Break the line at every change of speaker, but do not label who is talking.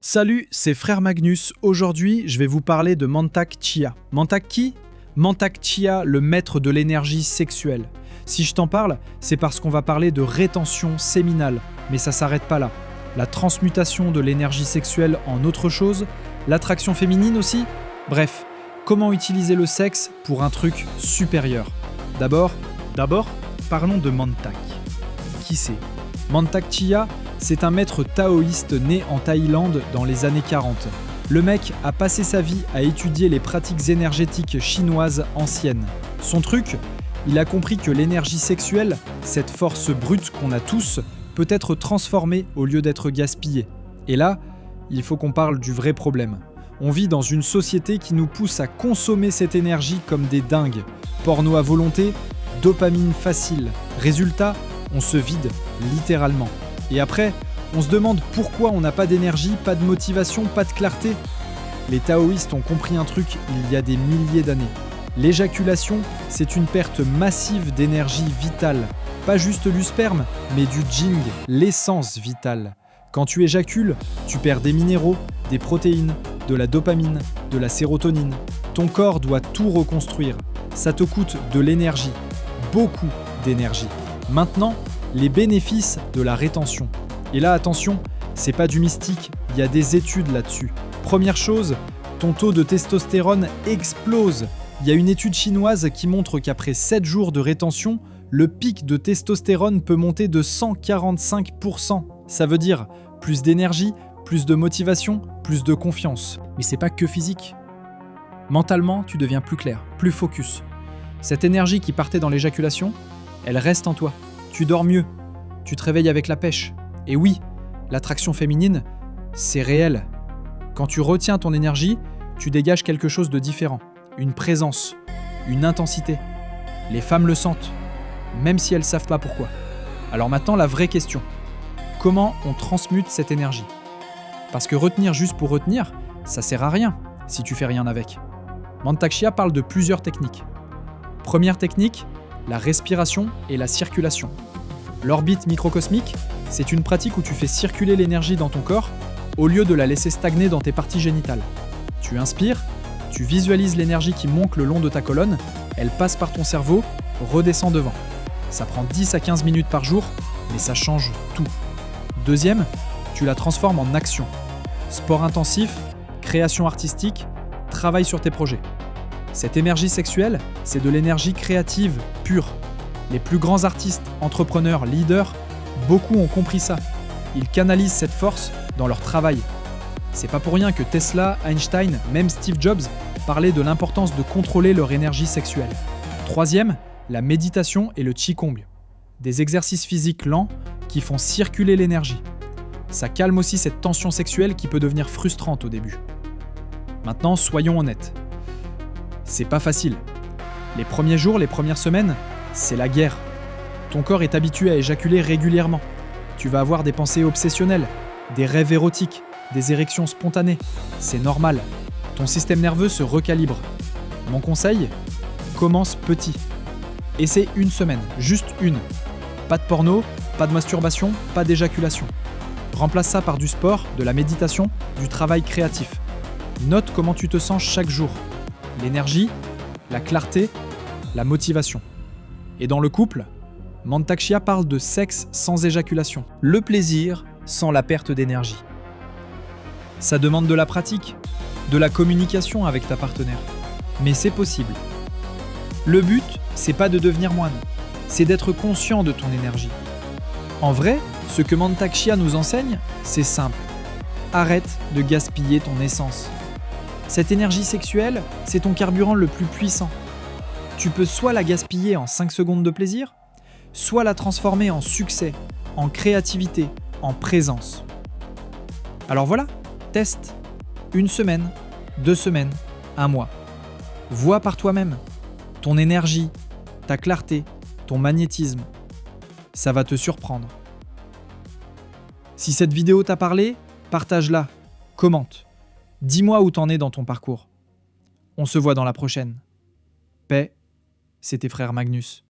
Salut, c'est Frère Magnus. Aujourd'hui, je vais vous parler de Mantak Chia. Mantak qui? Mantak Chia, le maître de l'énergie sexuelle. Si je t'en parle, c'est parce qu'on va parler de rétention séminale. Mais ça s'arrête pas là. La transmutation de l'énergie sexuelle en autre chose, l'attraction féminine aussi. Bref, comment utiliser le sexe pour un truc supérieur. D'abord, parlons de Mantak. Qui c'est? Mantak Chia, c'est un maître taoïste né en Thaïlande dans les années 40. Le mec a passé sa vie à étudier les pratiques énergétiques chinoises anciennes. Son truc, il a compris que l'énergie sexuelle, cette force brute qu'on a tous, peut être transformée au lieu d'être gaspillée. Et là, il faut qu'on parle du vrai problème. On vit dans une société qui nous pousse à consommer cette énergie comme des dingues. Porno à volonté, dopamine facile. Résultat, on se vide littéralement. Et après, on se demande pourquoi on n'a pas d'énergie, pas de motivation, pas de clarté. Les taoïstes ont compris un truc il y a des milliers d'années. L'éjaculation, c'est une perte massive d'énergie vitale. Pas juste du sperme, mais du jing, l'essence vitale. Quand tu éjacules, tu perds des minéraux, des protéines, de la dopamine, de la sérotonine. Ton corps doit tout reconstruire. Ça te coûte de l'énergie, beaucoup d'énergie. Maintenant, les bénéfices de la rétention. Et là, attention, c'est pas du mystique, il y a des études là-dessus. Première chose, ton taux de testostérone explose. Il y a une étude chinoise qui montre qu'après 7 jours de rétention, le pic de testostérone peut monter de 145%. Ça veut dire plus d'énergie, plus de motivation, plus de confiance. Mais c'est pas que physique. Mentalement, tu deviens plus clair, plus focus. Cette énergie qui partait dans l'éjaculation, elle reste en toi. Tu dors mieux, tu te réveilles avec la pêche. Et oui, l'attraction féminine, c'est réel. Quand tu retiens ton énergie, tu dégages quelque chose de différent. Une présence, une intensité. Les femmes le sentent, même si elles ne savent pas pourquoi. Alors maintenant, la vraie question. Comment on transmute cette énergie? Parce que retenir juste pour retenir, ça sert à rien si tu fais rien avec. Mantak Chia parle de plusieurs techniques. Première technique, la respiration et la circulation. L'orbite microcosmique, c'est une pratique où tu fais circuler l'énergie dans ton corps au lieu de la laisser stagner dans tes parties génitales. Tu inspires, tu visualises l'énergie qui monte le long de ta colonne, elle passe par ton cerveau, redescend devant. Ça prend 10 à 15 minutes par jour, mais ça change tout. Deuxième, tu la transformes en action. Sport intensif, création artistique, travail sur tes projets. Cette énergie sexuelle, c'est de l'énergie créative pure. Les plus grands artistes, entrepreneurs, leaders, beaucoup ont compris ça. Ils canalisent cette force dans leur travail. C'est pas pour rien que Tesla, Einstein, même Steve Jobs parlaient de l'importance de contrôler leur énergie sexuelle. Troisième, la méditation et le Qigong. Des exercices physiques lents qui font circuler l'énergie. Ça calme aussi cette tension sexuelle qui peut devenir frustrante au début. Maintenant, soyons honnêtes. C'est pas facile. Les premiers jours, les premières semaines, c'est la guerre. Ton corps est habitué à éjaculer régulièrement. Tu vas avoir des pensées obsessionnelles, des rêves érotiques, des érections spontanées. C'est normal. Ton système nerveux se recalibre. Mon conseil, commence petit. Essaie une semaine, juste une. Pas de porno, pas de masturbation, pas d'éjaculation. Remplace ça par du sport, de la méditation, du travail créatif. Note comment tu te sens chaque jour. L'énergie, la clarté, la motivation. Et dans le couple, Mantak Chia parle de sexe sans éjaculation. Le plaisir sans la perte d'énergie. Ça demande de la pratique, de la communication avec ta partenaire. Mais c'est possible. Le but, c'est pas de devenir moine, c'est d'être conscient de ton énergie. En vrai, ce que Mantak Chia nous enseigne, c'est simple. Arrête de gaspiller ton essence. Cette énergie sexuelle, c'est ton carburant le plus puissant. Tu peux soit la gaspiller en 5 secondes de plaisir, soit la transformer en succès, en créativité, en présence. Alors voilà, teste. 1 semaine, 2 semaines, 1 mois. Vois par toi-même ton énergie, ta clarté, ton magnétisme. Ça va te surprendre. Si cette vidéo t'a parlé, partage-la, commente. Dis-moi où t'en es dans ton parcours. On se voit dans la prochaine. Paix, c'était Frère Magnus.